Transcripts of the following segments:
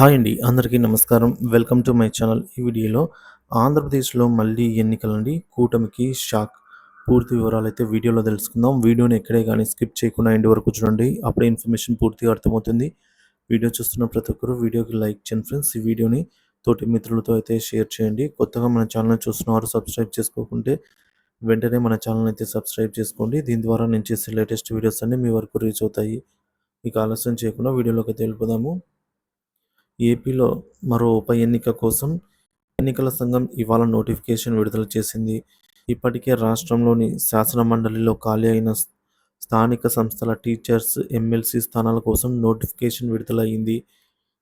Hi అండి. అందరికీ నమస్కారం. Welcome to my channel. ఈ వీడియోలో ఆంధ్రప్రదేశ్‌లో మళ్ళీ ఎన్నికలండి. కూటమికి షాక్. పూర్తి వివరాలైతే వీడియోలో తెలుసుకుందాం. వీడియోని ఎక్కడే గానీ స్కిప్ చేయకుండా ఎండ్ వరకు చూడండి. అప్పుడే ఇన్ఫర్మేషన్ పూర్తిగా అర్థమవుతుంది. వీడియో చూస్తున్న ప్రతి ఒక్కరు వీడియోకి లైక్ చేయండి ఫ్రెండ్స్. ఈ వీడియోని తోటి మిత్రులతో అయితే షేర్ చేయండి. కొత్తగా మన ఛానల్‌ని చూస్తున్నవారు సబ్స్క్రైబ్ చేసుకోకుంటే వెంటనే మన ఛానల్‌ని అయితే సబ్స్క్రైబ్ చేసుకోండి. దీని ద్వారా నేను చేసే లేటెస్ట్ వీడియోస్ అన్నీ మీ వరకు రీచ్ అవుతాయి. ఇక ఆలస్యం చేయకుండా వీడియోలోకి వెళ్ళిపోదాము. ఏపీలో మరో ఉప ఎన్నిక కోసం ఎన్నికల సంఘం ఇవాళ నోటిఫికేషన్ విడుదల చేసింది. ఇప్పటికే రాష్ట్రంలోని శాసనమండలిలో ఖాళీ అయిన స్థానిక సంస్థల టీచర్స్, ఎమ్మెల్సీ స్థానాల కోసం నోటిఫికేషన్ విడుదలయ్యింది.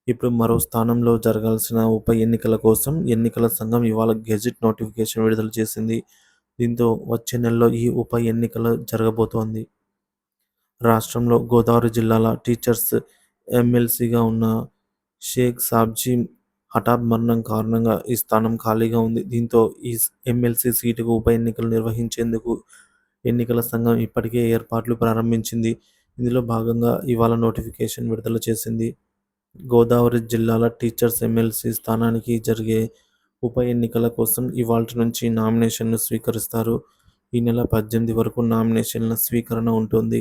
ఇప్పుడు మరో స్థానంలో జరగాల్సిన ఉప ఎన్నికల కోసం ఎన్నికల సంఘం ఇవాళ గెజిట్ నోటిఫికేషన్ విడుదల చేసింది. దీంతో వచ్చే నెలలో ఈ ఉప ఎన్నికలు జరగబోతోంది. రాష్ట్రంలో గోదావరి జిల్లాల టీచర్స్ ఎమ్మెల్సీగా ఉన్న షేక్ సాబ్జీ హఠాత్ మరణం కారణంగా ఈ స్థానం ఖాళీగా ఉంది. దీంతో ఈ ఎమ్మెల్సీ సీటుకు ఉప ఎన్నికలు నిర్వహించేందుకు ఎన్నికల సంఘం ఇప్పటికే ఏర్పాట్లు ప్రారంభించింది. ఇందులో భాగంగా ఇవాళ నోటిఫికేషన్ విడుదల చేసింది. గోదావరి జిల్లాల టీచర్స్ ఎమ్మెల్సీ స్థానానికి జరిగే ఉప ఎన్నికల కోసం ఇవాల్టి నుంచి నామినేషన్లు స్వీకరిస్తారు. ఈ నెల 18 వరకు నామినేషన్ల స్వీకరణ ఉంటుంది.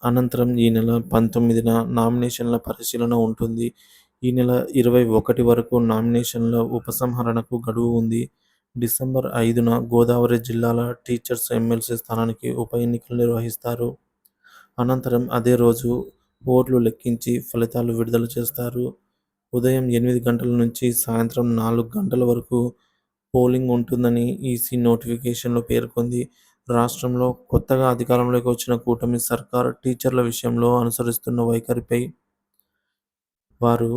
అనంతరం ఈ నెల 19న నామినేషన్ల పరిశీలన ఉంటుంది. ఈ నెల 21 వరకు నామినేషన్ల ఉపసంహరణకు గడువు ఉంది. డిసెంబర్ 5న గోదావరి జిల్లాల టీచర్స్ ఎమ్మెల్సీ స్థానానికి ఉప ఎన్నికలు నిర్వహిస్తారు. అనంతరం అదే రోజు ఓట్లు లెక్కించి ఫలితాలు విడుదల చేస్తారు. ఉదయం 8 గంటల నుంచి సాయంత్రం 4 గంటల వరకు పోలింగ్ ఉంటుందని ఈసీ నోటిఫికేషన్లో పేర్కొంది. రాష్ట్రంలో కొత్తగా అధికారంలోకి వచ్చిన కూటమి సర్కార్ టీచర్ల విషయంలో అనుసరిస్తున్న వైఖరిపై వారు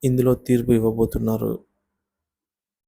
ఇందులో తీర్పు ఇవ్వబోతున్నారు.